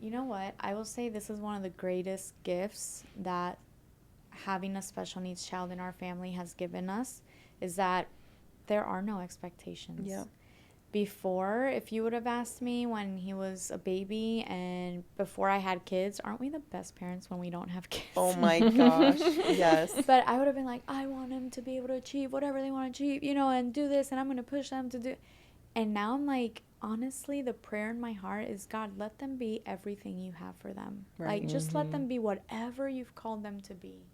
You know what? I will say this is one of the greatest gifts that having a special needs child in our family has given us is that there are no expectations. Yeah. Before, if you would have asked me when he was a baby and before I had kids, aren't we the best parents when we don't have kids? Oh my gosh. Yes. But I would have been like, I want them to be able to achieve whatever they want to achieve, and do this, and I'm going to push them to do. And now I'm like, honestly, the prayer in my heart is, God, let them be everything you have for them. Right. Like, just let them be whatever you've called them to be.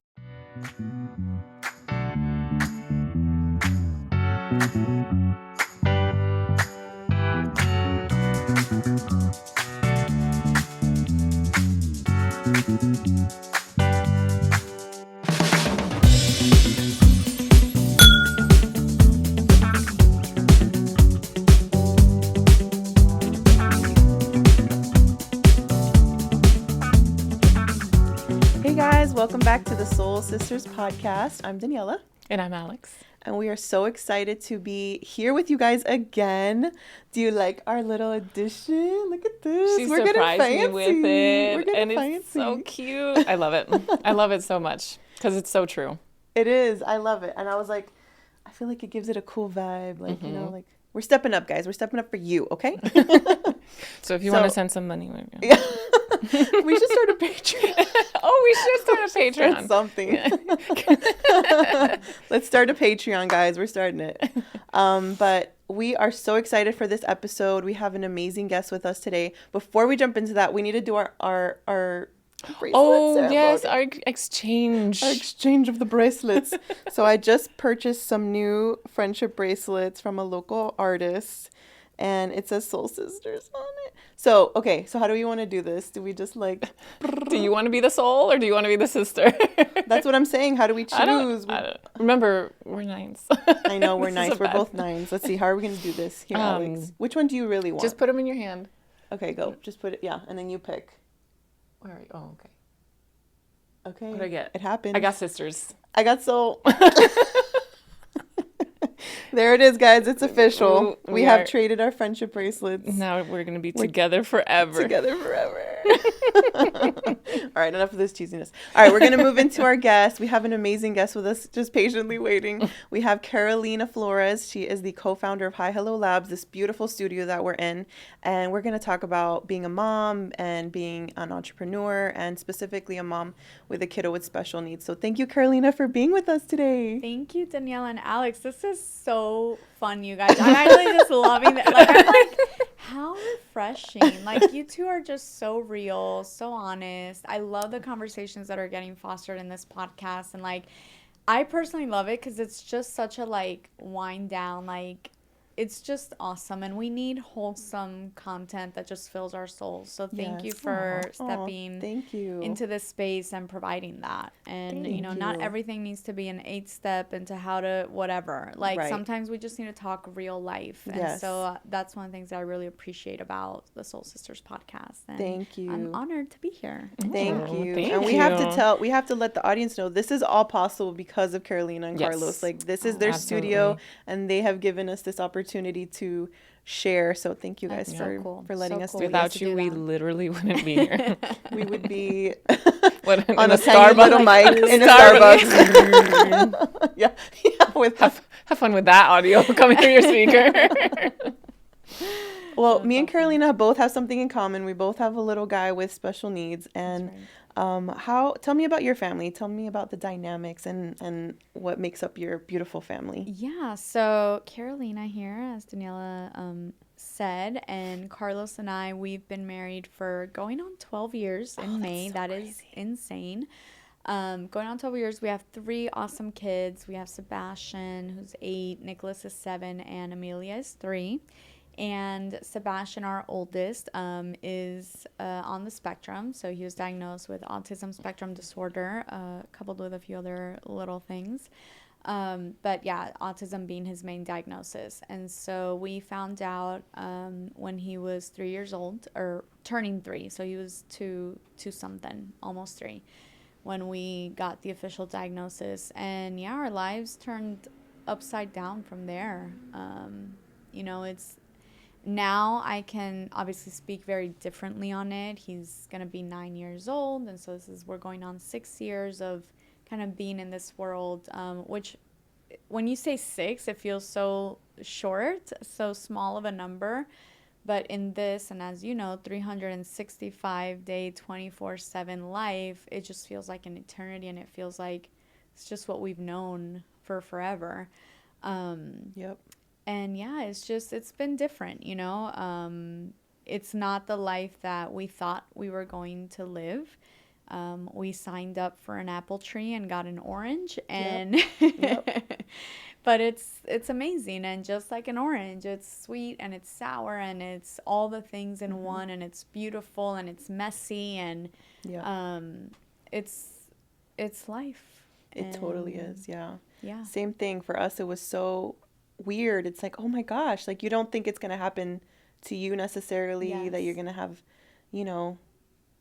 Hey guys, welcome back to the Soul Sisters podcast. I'm Daniella. And I'm Alex. And we are so excited to be here with you guys again. Do you like our little addition? Look at this. She surprised me with it. We're getting and fancy. It's so cute. I love it. I love it so much because it's so true. It is. I love it. And I was like, I feel like it gives it a cool vibe. Like, like we're stepping up, guys. We're stepping up for you, okay? So if you want to send some money, yeah. We should start a Patreon. Oh, we should start a Patreon. Start something. Let's start a Patreon, guys. We're starting it. But we are so excited for this episode. We have an amazing guest with us today. Before we jump into that, we need to do our bracelet ceremony. Yes, our exchange. Our exchange of the bracelets. So I just purchased some new friendship bracelets from a local artist. And it says Soul Sisters on it. So, okay. So how do we want to do this? Do we just like... Do you want to be the soul or do you want to be the sister? That's what I'm saying. How do we choose? I don't. Remember, we're nines. I know, we're nines. We're both nines. Let's see. How are we going to do this? Here, Alex. Which one do you really want? Just put them in your hand. Okay, go. Just put it. Yeah. And then you pick. Where are you? Oh, okay. Okay. What did I get? It happened. I got sisters. I got soul. There it is, guys. It's official. We have traded our friendship bracelets. Now we're going to be together forever. Together forever. All right, enough of this cheesiness. All right, we're going to move into our guest. We have an amazing guest with us, just patiently waiting. We have Carolina Flores. She is the co-founder of Hi Hello Labs, this beautiful studio that we're in. And we're going to talk about being a mom and being an entrepreneur, and specifically a mom with a kiddo with special needs. So thank you, Carolina, for being with us today. Thank you, Daniella and Alex. This is so fun, you guys. I'm actually just loving it. Like, I'm like, how refreshing. Like, you two are just so real, so honest. I love the conversations that are getting fostered in this podcast. And, like, I personally love it because it's just such a, like, wind down, like, it's just awesome. And we need wholesome content that just fills our souls. So thank you for stepping into this space and providing that. And, not everything needs to be an 8-step into how to whatever. Like, sometimes we just need to talk real life. And so that's one of the things that I really appreciate about the Soul Sisters podcast. And thank you. I'm honored to be here. Thank you. Thank and you. we have to let the audience know this is all possible because of Carolina and Carlos. Like, this is their studio, and they have given us this opportunity to share. So thank you guys for letting us do Without you, we literally wouldn't be here. We would be on a tiny little mic in a Starbucks. yeah. Have fun with that audio coming through your speaker. Well, me and Carolina both have something in common. We both have a little guy with special needs. And tell me about your family. Tell me about the dynamics and what makes up your beautiful family. Yeah, so Carolina here, as Daniella said, and Carlos and I, we've been married for going on 12 years in May. That crazy. Is insane. Going on 12 years. We have 3 awesome kids. We have Sebastian, who's 8, Nicholas is 7, and Amelia is 3. And Sebastian, our oldest, is on the spectrum. So he was diagnosed with autism spectrum disorder, coupled with a few other little things. But yeah, autism being his main diagnosis. And so we found out when he was 3 years old, or turning 3. So he was two something, almost 3, when we got the official diagnosis. And yeah, our lives turned upside down from there. Now I can obviously speak very differently on it. He's going to be 9 years old. And so we're going on 6 years of kind of being in this world, which when you say six, it feels so short, so small of a number. But in this, and as you know, 365-day, 24/7 life, it just feels like an eternity, and it feels like it's just what we've known for forever. Yep. And yeah, it's been different, it's not the life that we thought we were going to live. We signed up for an apple tree and got an orange, and Yep. but it's amazing. And just like an orange, it's sweet and it's sour and it's all the things in one, and it's beautiful and it's messy, and Yep. it's life. It totally is. Yeah. Yeah. Same thing for us. It was so weird. It's like, oh my gosh, like you don't think it's going to happen to you necessarily, that you're Yes. going to have, you know,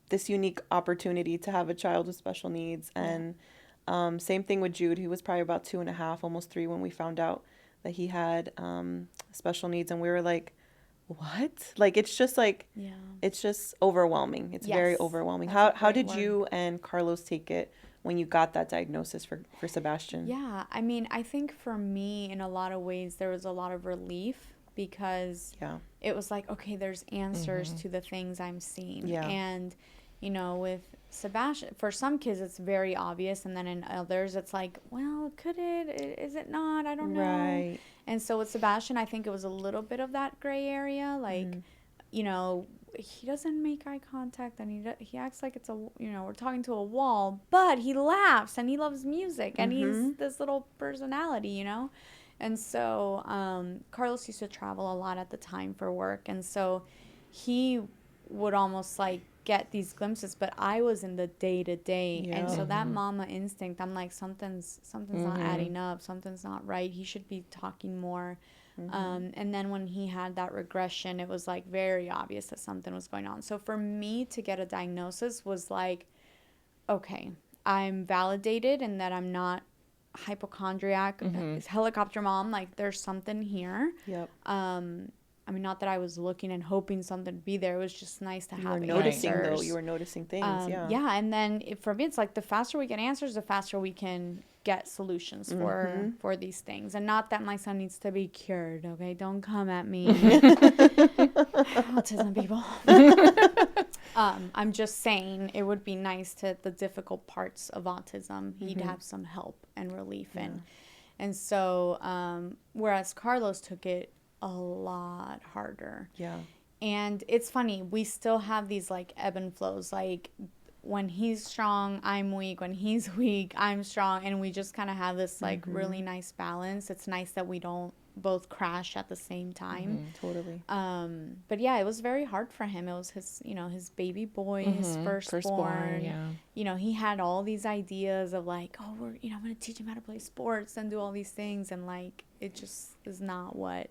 this unique opportunity to have a child with special needs. Yeah. And same thing with Jude. He was probably about 2.5, almost 3 when we found out that he had special needs. And we were like, what? Like, it's just like, Yeah. it's just overwhelming. It's very Yes. overwhelming. That's a How great did word. you and Carlos take it when you got that diagnosis for Sebastian? Yeah, I mean, I think for me, in a lot of ways, there was a lot of relief because Yeah. it was like, okay, there's answers to the things I'm seeing. Yeah. And, with Sebastian, for some kids, it's very obvious. And then in others, it's like, well, could it? Is it not? I don't know. Right. And so with Sebastian, I think it was a little bit of that gray area. Like, he doesn't make eye contact, and he acts like it's we're talking to a wall, but he laughs and he loves music, and he's this little personality. And so Carlos used to travel a lot at the time for work, and so he would almost like get these glimpses, but I was in the day to day, Yeah. and so that mama instinct, I'm like, something's not adding up, something's not right. He should be talking more. And then when he had that regression, it was like very obvious that something was going on. So for me to get a diagnosis was like, okay, I'm validated and that I'm not hypochondriac, helicopter mom, like there's something here. Yep. I mean, not that I was looking and hoping something would be there. It was just nice to You were have noticing answers. though. You were noticing things. Yeah. Yeah, and then for me, it's like the faster we get answers, the faster we can get solutions for these things. And not that my son needs to be cured. Okay, don't come at me, autism people. I'm just saying it would be nice to the difficult parts of autism. He'd have some help and relief in. And so, whereas Carlos took it a lot harder. Yeah. And it's funny, we still have these like ebb and flows. Like when he's strong, I'm weak. When he's weak, I'm strong. And we just kind of have this like really nice balance. It's nice that we don't both crash at the same time. Totally. But yeah, it was very hard for him. It was his, his baby boy, his firstborn. Yeah. He had all these ideas of like, oh, I'm going to teach him how to play sports and do all these things. And like, it just is not what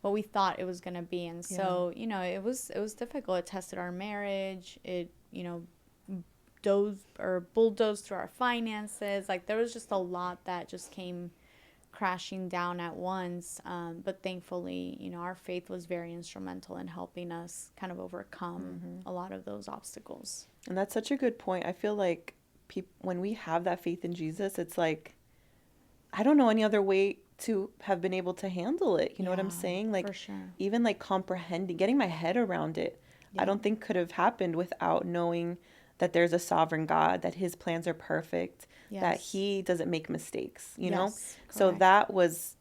we thought it was going to be. And so, it was difficult. It tested our marriage. It, bulldozed through our finances. Like there was just a lot that just came crashing down at once. But thankfully, our faith was very instrumental in helping us kind of overcome a lot of those obstacles. And that's such a good point. I feel like when we have that faith in Jesus, it's like, I don't know any other way to have been able to handle it. You know what I'm saying? Like, for sure. even like comprehending, getting my head around it, I don't think could have happened without knowing that there's a sovereign God, that his plans are perfect, that he doesn't make mistakes, you know? So that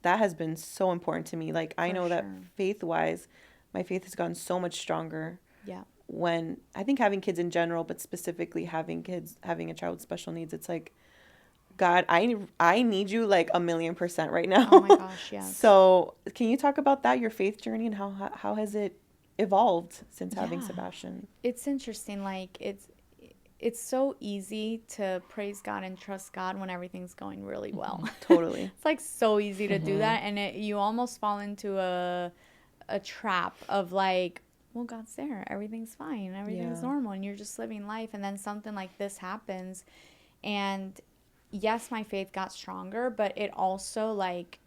has been so important to me. Like, I know that faith-wise, my faith has gotten so much stronger. Yeah. When I think having kids in general, but specifically having a child with special needs, it's like, God, I need you like 1,000,000% right now. Oh my gosh, yes. So can you talk about that, your faith journey, and how has it evolved since having Sebastian? It's interesting. Like it's so easy to praise God and trust God when everything's going really well. Totally. It's like so easy to do that, and you almost fall into a trap of like, well, God's there, everything's fine, everything's normal, and you're just living life, and then something like this happens, and yes, my faith got stronger, but it also like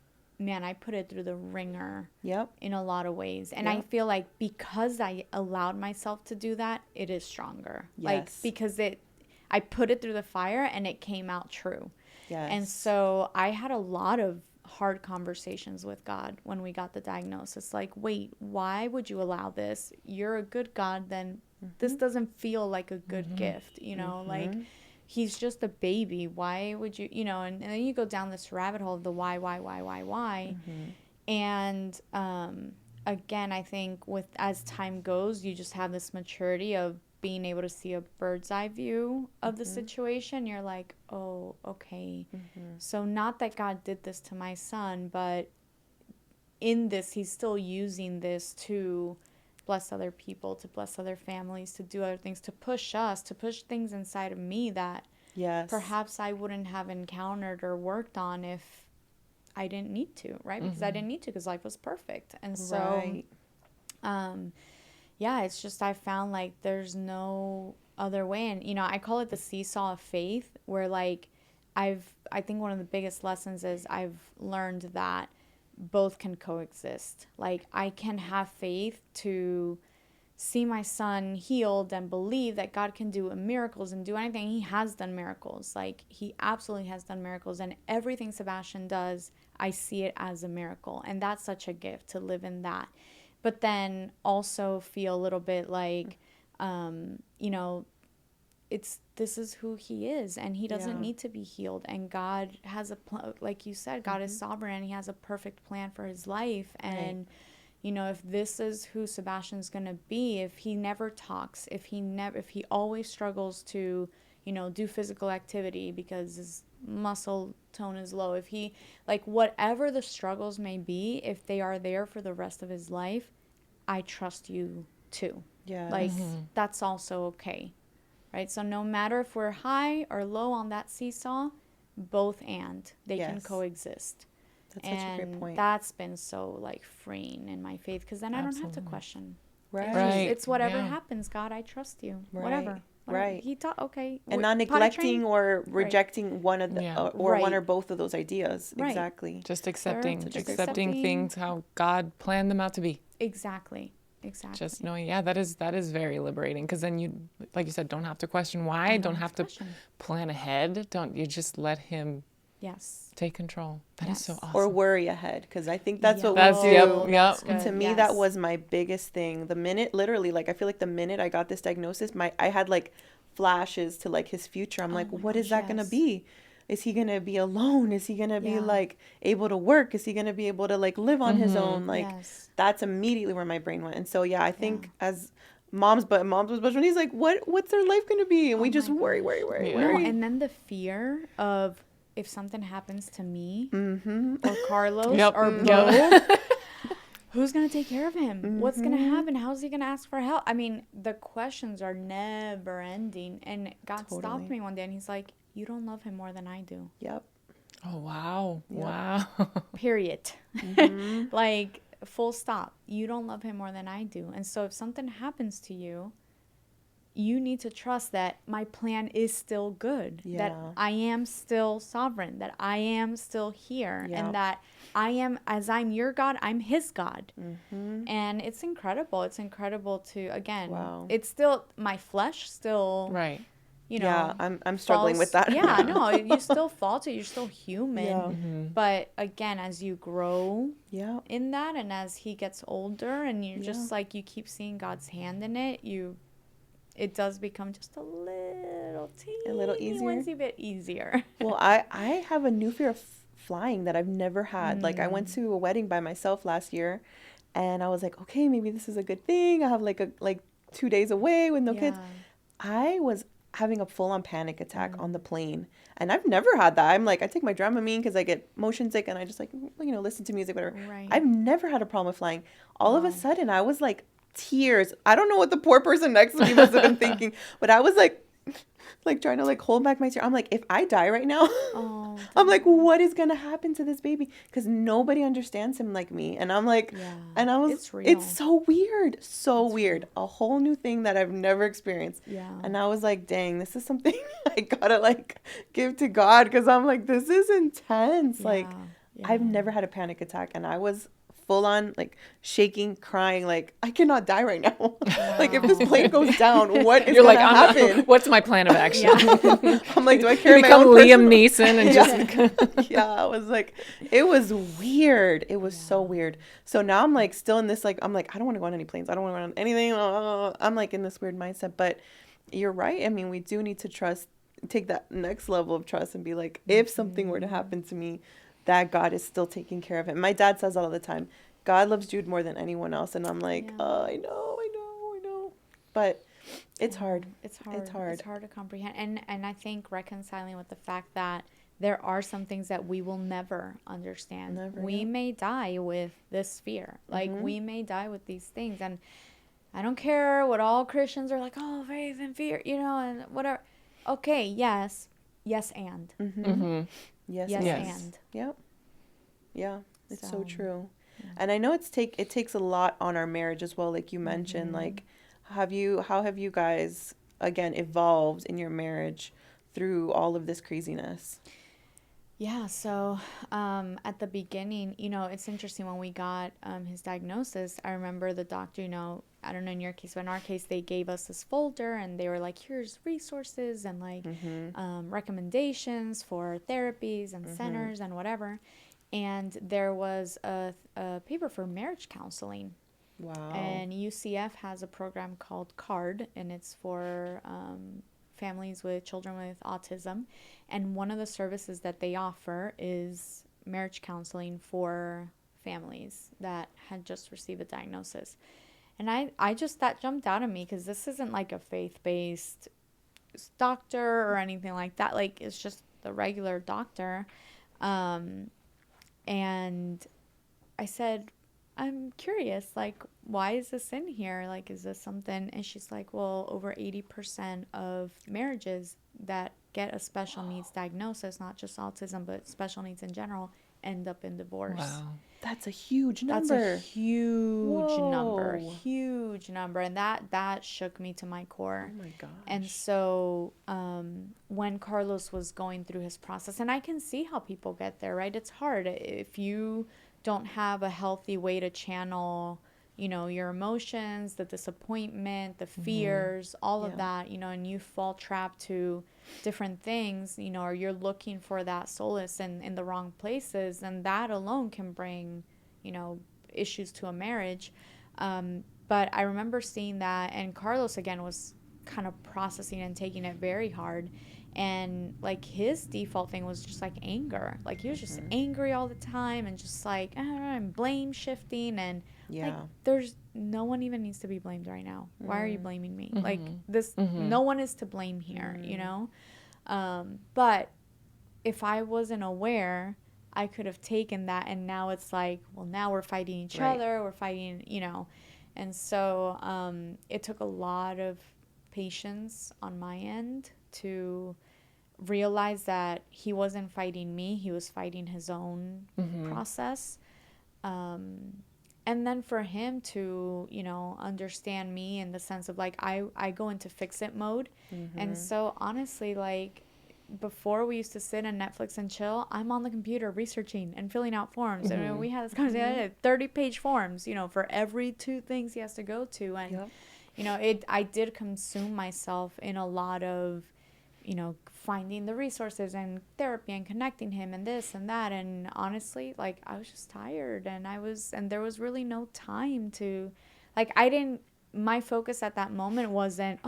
man, I put it through the ringer Yep. in a lot of ways. And I Yep. feel like because I allowed myself to do that, it is stronger. Like, Yes. because I put it through the fire and it came out true. Yes. And so I had a lot of hard conversations with God when we got the diagnosis. Like, wait, why would you allow this? You're a good God, then this doesn't feel like a good gift, you know? Like, he's just a baby. Why would you, you know? And then you go down this rabbit hole of the why. And again, I think as time goes, you just have this maturity of being able to see a bird's eye view of the situation. You're like, oh, okay. So not that God did this to my son, but in this, he's still using this to bless other people, to bless other families, to do other things, to push things inside of me that Yes. perhaps I wouldn't have encountered or worked on if I didn't need to, right? Because I didn't need to, because life was perfect. And so, Right. yeah, it's just I found like there's no other way. And, you know, I call it the seesaw of faith, where like I think one of the biggest lessons is I've learned that both can coexist. Like, I can have faith to see my son healed and believe that God can do miracles and do anything. He has done miracles. Like, he absolutely has done miracles. And everything Sebastian does, I see it as a miracle. And that's such a gift to live in that. But then also feel a little bit like, you know, this is who he is, and he doesn't need to be healed. And God has like you said, God is sovereign, and he has a perfect plan for his life. And you know, if this is who Sebastian's going to be, if he never talks, if he always struggles to, you know, do physical activity because his muscle tone is low, if he, like, whatever the struggles may be, if they are there for the rest of his life, I trust you too. Yes. Like, that's also okay. Right? So no matter if we're high or low on that seesaw, they can coexist. That's such a great point. That's been so like freeing in my faith, because then I don't have to question. Right. It's whatever happens, God, I trust you. Right. Whatever. Right. He taught, okay. And not neglecting or rejecting one of the or one Right. or both of those ideas. Right. Exactly. Just accepting accepting things how God planned them out to be. Exactly. Just knowing, that is very liberating, because then you, like you said, don't have to question why, don't have to plan ahead. You just let him take control. That is so awesome. Or worry ahead, because I think that's what That's, we do. Yep. To me, that was my biggest thing. The minute, literally, like, I feel like the minute I got this diagnosis, I had like flashes to like his future. I'm like, what is that gonna be? Is he gonna be alone? Is he gonna be like able to work? Is he gonna be able to like live on his own? Like, that's immediately where my brain went. And so I think as moms was best friend, he's like, what's their life gonna be? And we just worry. No, and then the fear of, if something happens to me or Carlos or Bo, who's going to take care of him? What's going to happen? How's he going to ask for help? I mean, the questions are never ending. And God stopped me one day and he's like, you don't love him more than I do. Yep. Oh, wow. Yep. Wow. Period. Like, full stop. You don't love him more than I do. And so if something happens to you, you need to trust that my plan is still good, that I am still sovereign, that I am still here, and that as I'm your God, I'm his God. And it's incredible. It's incredible to, again, it's still, my flesh still, you know. Yeah, I'm struggling with that. Yeah, no, you still fall to it. You're still human. But again, as you grow in that, and as he gets older, and you're just like, you keep seeing God's hand in it, it does become just a little easier. Bit easier. Well, I have a new fear of flying that I've never had. Like, I went to a wedding by myself last year, and I was like, okay, maybe this is a good thing. I have like 2 days away with no kids. I was having a full-on panic attack on the plane, and I've never had that. I'm like, I take my Dramamine because I get motion sick, and I just like, you know, listen to music, whatever. I've never had a problem with flying. All of a sudden, I was like, tears. I don't know what the poor person next to me must have been thinking, but I was like trying to like hold back my tear. I'm like, if I die right now, I'm like, what is gonna happen to this baby? Because nobody understands him like me. And I'm like, and I was, it's so weird, weird. A whole new thing that I've never experienced. And I was like, dang, this is something I gotta like give to God, because I'm like, this is intense. Like, I've never had a panic attack, and I was full on like shaking, crying, like I cannot die right now. Wow. Like if this plane goes down, what is gonna happen? What's my plan of action? Yeah. I'm like, do I carry my own Liam Neeson and just yeah, I was like, it was weird. It was so weird. So now I'm like still in this like I'm like I don't want to go on any planes. I don't want to go on anything. I'm like in this weird mindset, but you're right. I mean, we do need to take that next level of trust and be like, if something were to happen to me, that God is still taking care of it. My dad says that all the time. God loves Jude more than anyone else. And I'm like, I know. But it's hard. It's hard to comprehend. And I think reconciling with the fact that there are some things that we will never understand. We may die with this fear. Like we may die with these things. And I don't care what all Christians are like, oh, faith and fear, and whatever. Okay, yes, and. Yes, and. Yep. Yeah, it's so true. Yeah. And I know it takes a lot on our marriage as well, like you mentioned. Like, how have you guys again evolved in your marriage through all of this craziness? Yeah, so at the beginning, it's interesting when we got his diagnosis. I remember the doctor, I don't know in your case, but in our case, they gave us this folder and they were like, here's resources and like recommendations for therapies and centers and whatever. And there was a paper for marriage counseling. Wow. And UCF has a program called CARD, and it's for families with children with autism. And one of the services that they offer is marriage counseling for families that had just received a diagnosis. And that jumped out at me because this isn't like a faith-based doctor or anything like that. Like, it's just the regular doctor. And I said, I'm curious, like, why is this in here? Like, is this something? And she's like, well, over 80% of marriages that get a special needs diagnosis, not just autism, but special needs in general, end up in divorce. Wow. That's a huge number. That's a huge number. Huge number. And that shook me to my core. Oh my gosh. And so when Carlos was going through his process, and I can see how people get there, right? It's hard. If you don't have a healthy way to channel, your emotions, the disappointment, the fears, all of that, and you fall trapped to different things, or you're looking for that solace in the wrong places, and that alone can bring, issues to a marriage. But I remember seeing that, and Carlos, again, was kind of processing and taking it very hard. And like his default thing was just like anger. Like he was just angry all the time and just like, I don't know, and blame shifting. And like, there's no one even needs to be blamed right now. Why are you blaming me? Like this, no one is to blame here, But if I wasn't aware, I could have taken that. And now it's like, well, now we're fighting each other. We're fighting, And so it took a lot of patience on my end to realize that he wasn't fighting me, he was fighting his own process. And then for him to, understand me in the sense of like, I go into fix-it mode. And so honestly, like before we used to sit on Netflix and chill, I'm on the computer researching and filling out forms. And we had this conversation, 30-page forms, for every 2 things he has to go to. And, I did consume myself in a lot of, finding the resources and therapy and connecting him and this and that. And honestly, like I was just tired and there was really no time to, like, my focus at that moment wasn't,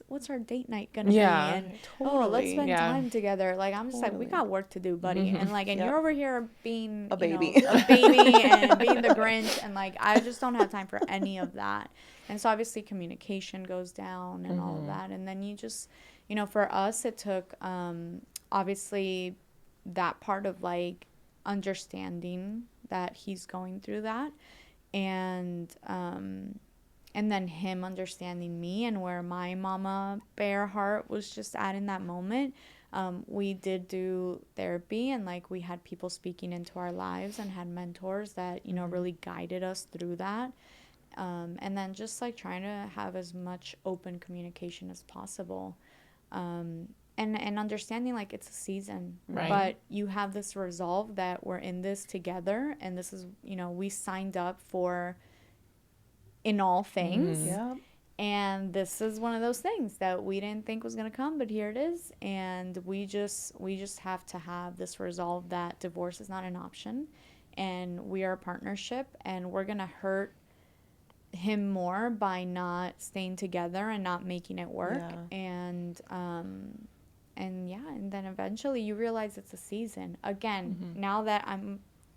what's our date night gonna be? And let's spend time together. Like I'm just like, we got work to do, buddy. And like, and you're over here being a baby and being the Grinch. And like, I just don't have time for any of that. And so obviously communication goes down and all of that. And then you just, for us, it took, obviously that part of like understanding that he's going through that. And then him understanding me and where my mama bear heart was just at in that moment. We did do therapy and like we had people speaking into our lives and had mentors that, really guided us through that. And then just like trying to have as much open communication as possible. and understanding like it's a season, Right. but you have this resolve that we're in this together, and this is, you know, we signed up for in all things. Yeah. And this is one of those things that we didn't think was going to come, but here it is. And we just have to have this resolve that divorce is not an option, and we are a partnership, and we're going to hurt him more by not staying together and not making it work. Yeah. And yeah, and then eventually you realize it's a season. Again, now that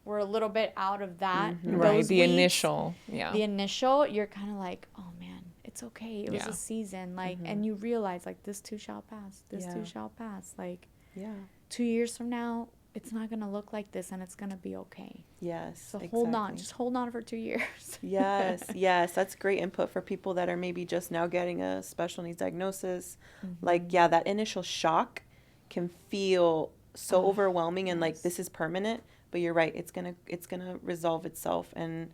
we're a little bit out of that. Right. Those The weeks, initial. Yeah. the initial, you're kind of like, oh man, it's okay. It was Yeah. a season. Like, and you realize like this too shall pass. This Yeah. too shall pass. Like, Yeah. 2 years from now, it's not gonna look like this, and it's gonna be okay. Yes. So exactly. hold on, just hold on for 2 years. Yes, yes, that's great input for people that are maybe just now getting a special needs diagnosis. Like, yeah, that initial shock can feel so overwhelming, and like this is permanent. But you're right, it's gonna resolve itself. And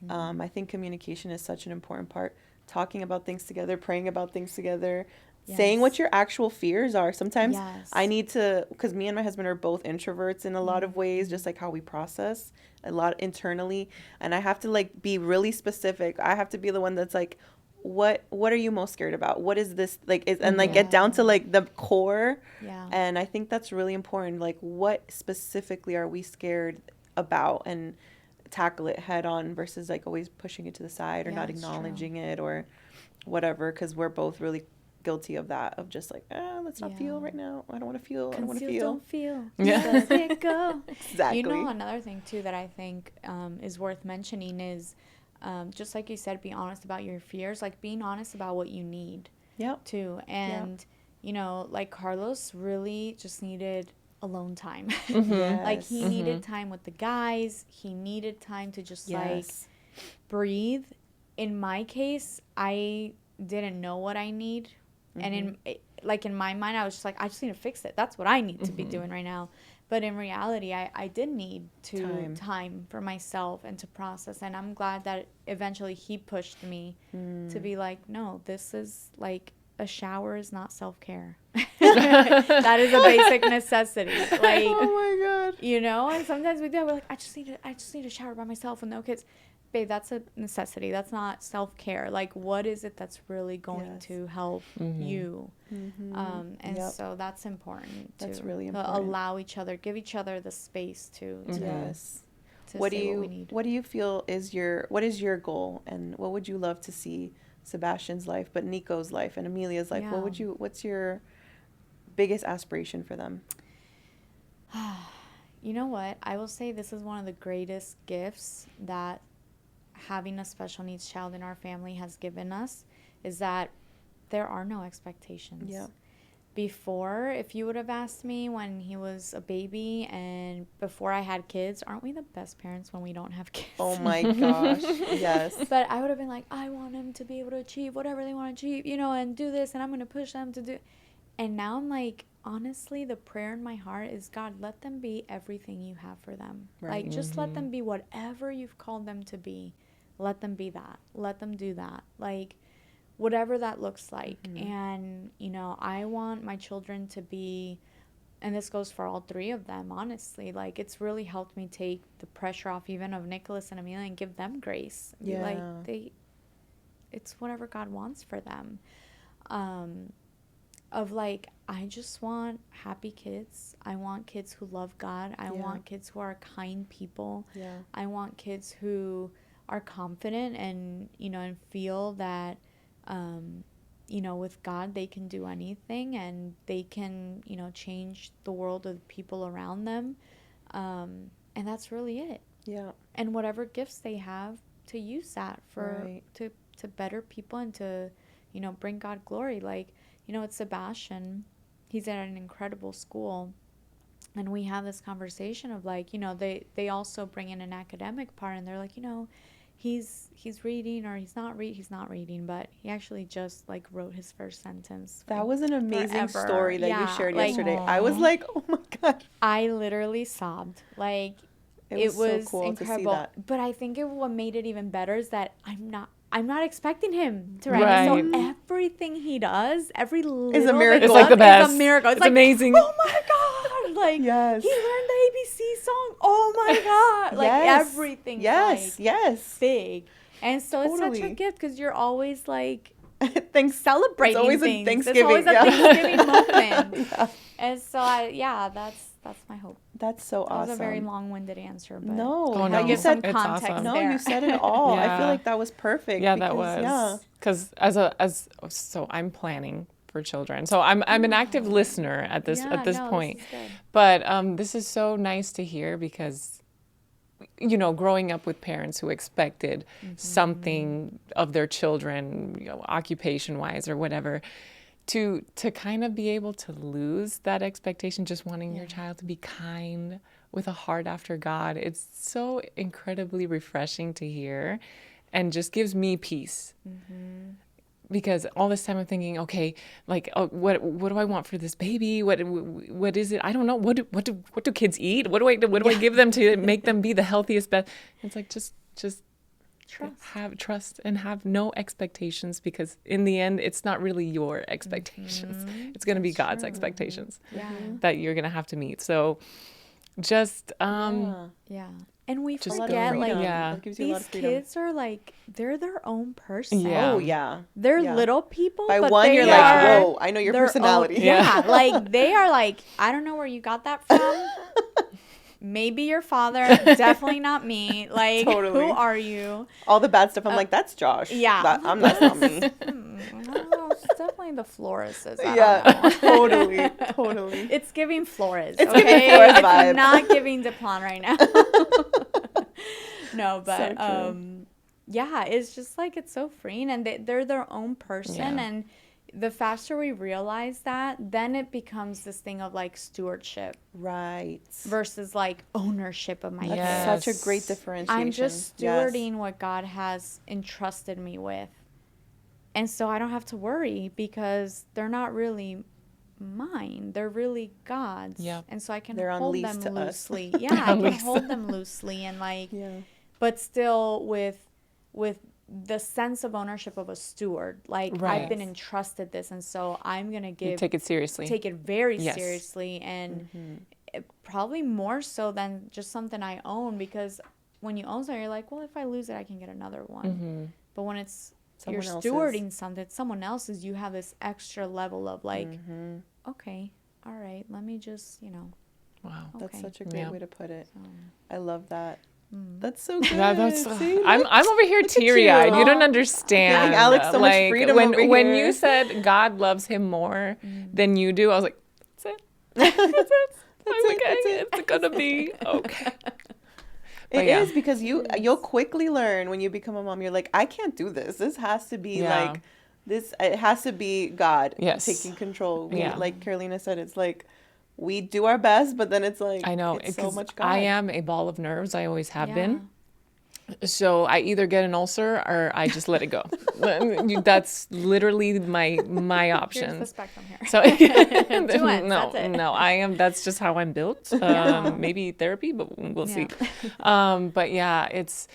I think communication is such an important part. Talking about things together, praying about things together. Saying what your actual fears are. Sometimes I need to, because me and my husband are both introverts in a lot of ways, just like how we process a lot internally. And I have to like be really specific. I have to be the one that's like, what are you most scared about? What is this like? And like get down to like the core. Yeah. And I think that's really important. Like, what specifically are we scared about, and tackle it head on versus like always pushing it to the side or not acknowledging it or whatever. Because we're both really guilty of that, of just like, let's not feel right now. I don't want to feel. I don't want to feel. Don't feel. Yeah. Just let it go. Exactly. You know, another thing too that I think is worth mentioning is just like you said, be honest about your fears. Like being honest about what you need. Yep. Too. And you know, like Carlos really just needed alone time. Yes. Like he needed time with the guys. He needed time to just like breathe. In my case, I didn't know what I need. And in my mind, I was just like, I just need to fix it. That's what I need to be doing right now. But in reality, I did need time for myself and to process. And I'm glad that eventually he pushed me to be like, no, this is like a shower is not self-care. That is a basic necessity. Like, oh my God. You know, and sometimes we do. We're like, I just need a shower by myself with no kids. Babe, that's a necessity. That's not self-care. Like, what is it that's really going to help you? And so that's important. That's to, really to important. allow each other, give each other the space to Yes. to What say do what we need. you feel is your goal, and what would you love to see Sebastian's life, but Nico's life and Amelia's life? Yeah. What's your biggest aspiration for them? You know what? I will say this is one of the greatest gifts that having a special needs child in our family has given us, is that there are no expectations. Yeah. Before, if you would have asked me when he was a baby and before I had kids, aren't we the best parents when we don't have kids? Oh my gosh. Yes. But I would have been like, I want him to be able to achieve whatever they want to achieve, you know, and do this, and I'm going to push them to do. And now I'm like, honestly, the prayer in my heart is, God, let them be everything you have for them. Right. Like, just let them be whatever you've called them to be. Let them be that. Let them do that. Like, whatever that looks like. And, you know, I want my children to be, and this goes for all three of them, honestly. Like, it's really helped me take the pressure off even of Nicholas and Amelia and give them grace. Yeah. Like, it's whatever God wants for them. Of like, I just want happy kids. I want kids who love God. I want kids who are kind people. Yeah. I want kids who are confident and, you know, and feel that, you know, with God, they can do anything and they can, you know, change the world of the people around them. And that's really it. Yeah. And whatever gifts they have, to use that for, to better people and to, you know, bring God glory. Like, you know, with Sebastian, he's at an incredible school. And we have this conversation of like, you know, they also bring in an academic part, and they're like, you know, he's reading, or he's not reading, but he actually just like wrote his first sentence. That was an amazing forever. story that you shared like, yesterday. I was like, oh my God. I literally sobbed. Like, It was so cool incredible. to see that. But I think what made it even better is that I'm not expecting him to write. Right. So everything he does, every little is a miracle. It's like the best. Is a miracle. It's like, amazing. Oh my God. Like, yes. he learned the ABC song. Oh my God. Like, yes. everything's yes. like yes. big. And so it's such a Totally. gift because you're always like Thanks. celebrating It's always things. a Thanksgiving. It's always a Thanksgiving moment. Yeah. And so, that's my hope. That's so That awesome. was a very long-winded answer, but No, Oh, I no. you give said some It's context awesome. no, there. you said it all. I feel Yeah. like that was perfect. Yeah, because, that was. Yeah. Because so I'm planning for children. So I'm an active listener at this point. This is good. But this is so nice to hear because, you know, growing up with parents who expected something of their children, you know, occupation-wise or whatever, to kind of be able to lose that expectation, just wanting your child to be kind with a heart after God. It's so incredibly refreshing to hear and just gives me peace. Because all this time I'm thinking, okay, like, oh, what do I want for this baby? What is it? I don't know. What do kids eat? What do I give them to make them be the healthiest best? It's like just have trust and have no expectations, because in the end it's not really your expectations. It's going to be God's expectations that you're going to have to meet. So just Yeah. And we Just forget, go. like, Yeah. That gives you a lot these of freedom. kids are like, they're their own person. Yeah. Oh yeah. They're Yeah. little people, By but one, they you're are like, whoa, I know your their personality. own- Yeah. like, they are like, I don't know where you got that from. Maybe your father, definitely not me. Like, Totally. who are you? All the bad stuff. I'm like, that's Josh. yeah. That's not me. I don't know. It's definitely the Flores. I don't Yeah. know. Totally. It's giving Flores. It's Okay? giving Flores It's vibe. not giving Deplan right now. No, but So true. yeah, it's just like it's so freeing, and they're their own person, Yeah. and the faster we realize that, then it becomes this thing of like stewardship Right. versus like ownership of my Yes. kids. That's such a great differentiation. I'm just Yes. stewarding what God has entrusted me with. And so I don't have to worry because they're not really mine. They're really God's. Yep. And so I can They're on hold lease them to us. loosely. Yeah, I can lease. hold them loosely and like, Yeah. but still with the sense of ownership of a steward. Like, Right. I've been entrusted this, and so I'm going to You take it seriously. take it very Yes. seriously, and probably more so than just something I own, because when you own something, you're like, well, if I lose it, I can get another one. But when it's Someone you're else's. stewarding something, it's someone else's, you have this extra level of like, okay, all right, let me just, Wow. That's okay. such a great Yeah. way to put it. So, I love that. That's so good. Yeah, that's. See? I'm over here at teary-eyed. you. You don't understand. Giving Alex so much like, freedom when over when here. you said God loves him more than you do, I was like, that's it. That's it. I'm okay. It's gonna be okay. It yeah. is, because you'll quickly learn when you become a mom. You're like, I can't do this. This has to be Yeah. like this. It has to be God Yes. taking control. Yeah. Like Carolina said, it's like we do our best, but then it's like I know, it's so 'cause much God. I am a ball of nerves. I always have yeah. been. So I either get an ulcer or I just let it go. That's literally my Here's the options. spectrum here. So Two ends, no, that's it. no, I am. That's just how I'm built. Maybe therapy, but we'll see. But yeah, it's,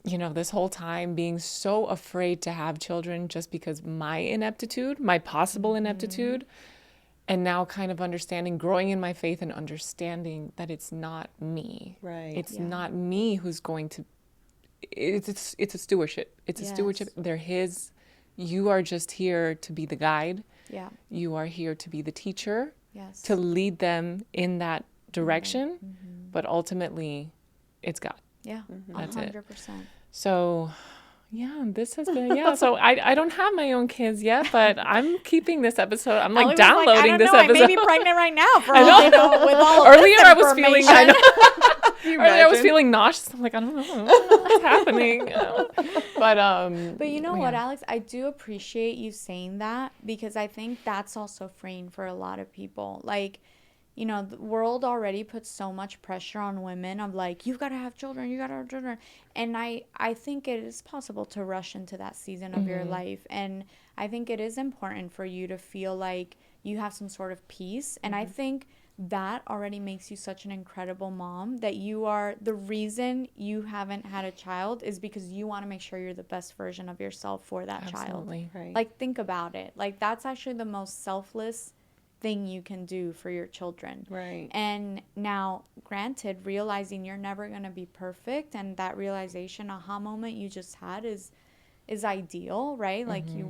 this whole time being so afraid to have children just because my ineptitude, my possible ineptitude, and now kind of understanding, growing in my faith and understanding that it's not me. Right. It's Yeah. not me who's going to. It's a stewardship. It's a Yes. stewardship. They're his. You are just here to be the guide. Yeah. You are here to be the teacher, Yes. to lead them in that direction, but ultimately, it's God. Yeah. That's it. 100%. So, yeah, this has been, So I don't have my own kids yet, but I'm keeping this episode. I'm like Ellie was downloading I don't this know, episode. I may be pregnant right now for I know. with all of Earlier this I was feeling, I know. Can you Earlier I was imagine? feeling nauseous. I'm like, I don't know what's happening. But you know what, yeah. Alex? I do appreciate you saying that, because I think that's also freeing for a lot of people. Like, the world already puts so much pressure on women of like, you've got to have children, you got to have children. And I think it is possible to rush into that season of your life. And I think it is important for you to feel like you have some sort of peace. And I think that already makes you such an incredible mom, that you are the reason you haven't had a child is because you want to make sure you're the best version of yourself for that Absolutely. child. Right. Like, think about it. Like, that's actually the most selfless thing you can do for your children. Right. And now, granted, realizing you're never going to be perfect, and that realization aha moment you just had is ideal, right? Like, you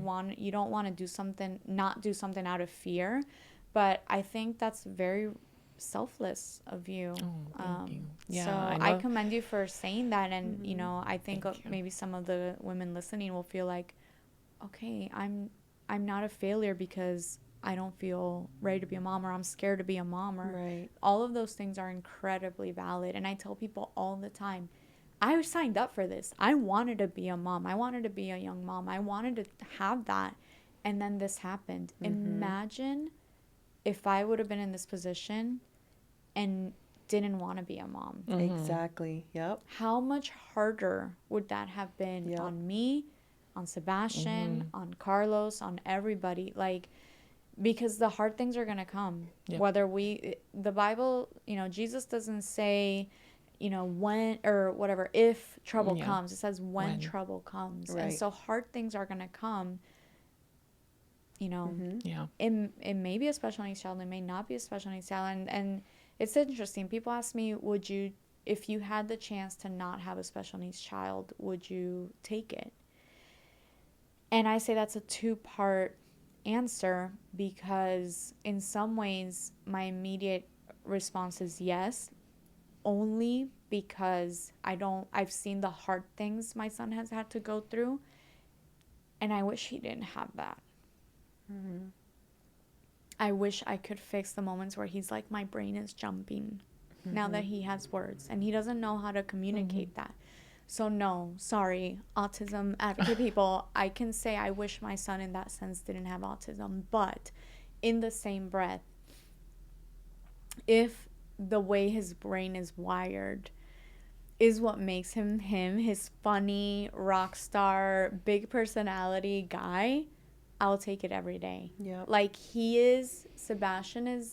don't want to not do something out of fear, but I think that's very selfless of you. Oh, thank you. Yeah, So I I know. commend you for saying that. And, I think Thank you. maybe some of the women listening will feel like, okay, I'm not a failure because I don't feel ready to be a mom, or I'm scared to be a mom, or Right. all of those things are incredibly valid. And I tell people all the time, I signed up for this. I wanted to be a mom. I wanted to be a young mom. I wanted to have that. And then this happened. Imagine if I would have been in this position and didn't want to be a mom. Exactly. Yep. How much harder would that have been Yep. on me, on Sebastian, on Carlos, on everybody? Like, because the hard things are going to come. Yep. Whether the Bible, Jesus doesn't say, when or whatever, if trouble Yeah. comes. It says when When. trouble comes. Right. And so hard things are going to come. Yeah. It may be a special needs child, it may not be a special needs child. And it's interesting. People ask me, if you had the chance to not have a special needs child, would you take it? And I say that's a two-part answer, because in some ways my immediate response is yes, only because I've seen the hard things my son has had to go through, and I wish he didn't have that. I wish I could fix the moments where he's like, my brain is jumping now that he has words and he doesn't know how to communicate that. So no, sorry, autism advocate people, I can say I wish my son in that sense didn't have autism, but in the same breath, if the way his brain is wired is what makes him his funny rock star, big personality guy, I'll take it every day. Yep. Like, Sebastian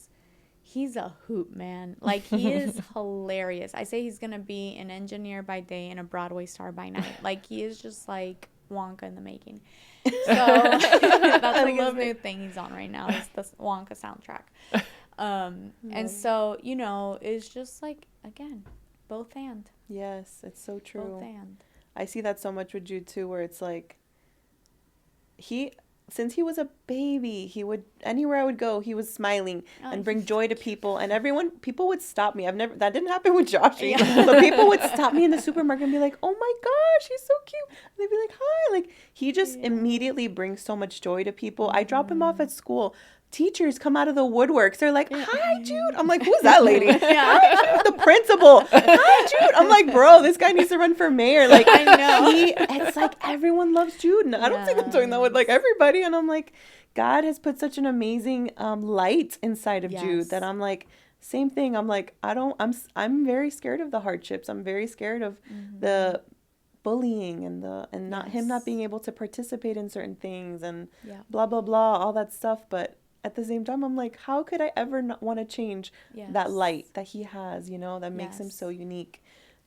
he's a hoot, man. Like, he is hilarious. I say he's gonna be an engineer by day and a Broadway star by night. Like, he is just like Wonka in the making. So that's like his new thing he's on right now, is the Wonka soundtrack. And so, it's just like, again, both and. Yes, it's so true. Both and. I see that so much with Jude too, where it's like since he was a baby, he would, anywhere I would go, he was smiling and bring joy to people, and people would stop me. That didn't happen with Joshy, but people would stop me in the supermarket and be like, oh my gosh, he's so cute. And they'd be like, hi. Like, he just immediately brings so much joy to people. I drop him off at school. Teachers come out of the woodworks. They're like, hi, Jude. I'm like, who's that lady? Hi, Jude, the principal. Hi, Jude. I'm like, bro, this guy needs to run for mayor. Like, I know. It's like everyone loves Jude. And I don't think I'm doing that with like everybody. And I'm like, God has put such an amazing light inside of Jude that I'm like, same thing. I'm like, I'm very scared of the hardships. I'm very scared of the bullying and him not being able to participate in certain things and blah, blah, blah, all that stuff. But at the same time, I'm like, how could I ever not want to change that light that he has, that makes him so unique?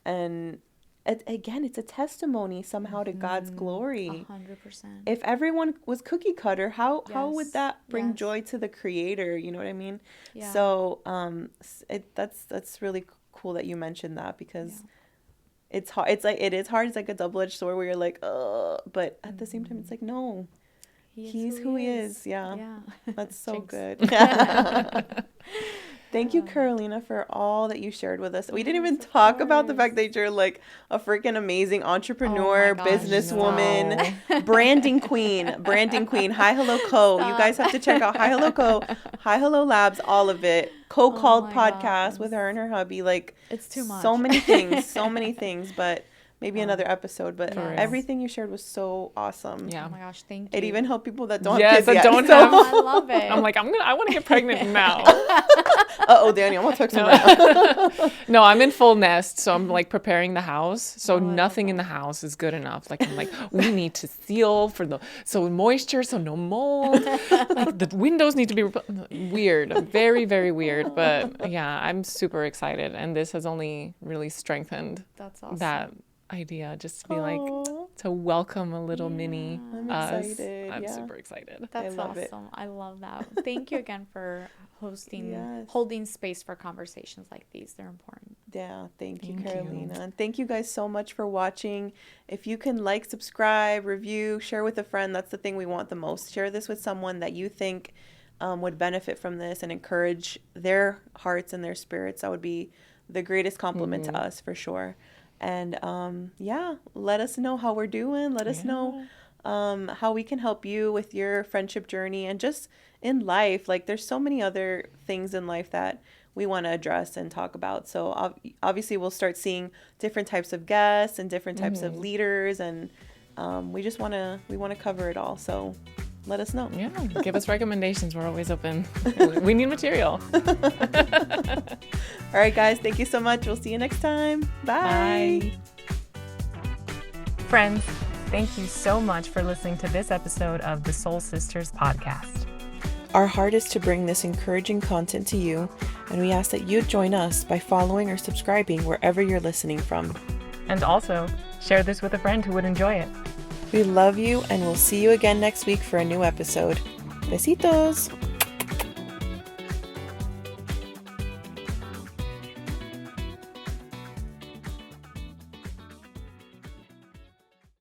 And again, it's a testimony somehow to God's glory. 100%. If everyone was cookie cutter, how would that bring joy to the creator? You know what I mean? Yeah. So that's really cool that you mentioned that, because it's hard. It's like, it is hard. It's like a double-edged sword where you're like, but at the same time, it's like, no. He's who he is. Yeah. That's so good. Thank you, Carolina, for all that you shared with us. We didn't even talk about the fact that you're like a freaking amazing entrepreneur, businesswoman, branding queen. Hi Hello Co. You guys have to check out Hi Hello Co, Hi Hello Labs, all of it. Co-called podcast with her and her hubby. Like, it's too much. So many things, but maybe another episode. But For real. everything you shared was so awesome. Yeah. Oh my gosh, thank you. It even helped people that don't Yes, have kids that yet. don't So- have- I love it. I'm like, I want to get pregnant now. Uh-oh, Daniel, I'm gonna text him right now. No, I'm in full nest, so I'm like preparing the house. So Oh, I love nothing in the house is good enough. Like I'm like, we need to seal so moisture, so no mold. Like the windows need to be weird, very, very weird. But yeah, I'm super excited, and this has only really strengthened That's awesome. that idea. Just to be like Aw. to welcome a little mini I'm us. excited, I'm yeah. super excited. That's love it. awesome. I love that. Thank you again for Yes. holding space for conversations like these. They're important. Yeah, thank you, Thank you. Carolina. And thank you guys so much for watching. If you can like, subscribe, review, share with a friend, that's the thing we want the most. Share this with someone that you think would benefit from this and encourage their hearts and their spirits. That would be the greatest compliment to us for sure. And yeah, let us know how we're doing. Let us know how we can help you with your friendship journey and just in life. Like there's so many other things in life that we want to address and talk about. So obviously we'll start seeing different types of guests and different types of leaders, and we want to cover it all. So let us know. Yeah, give us recommendations. We're always open. We need material. All right, guys, thank you so much. We'll see you next time. Bye. Friends, thank you so much for listening to this episode of the Soul Sisters podcast. Our heart is to bring this encouraging content to you, and we ask that you join us by following or subscribing wherever you're listening from. And also, share this with a friend who would enjoy it. We love you, and we'll see you again next week for a new episode. Besitos!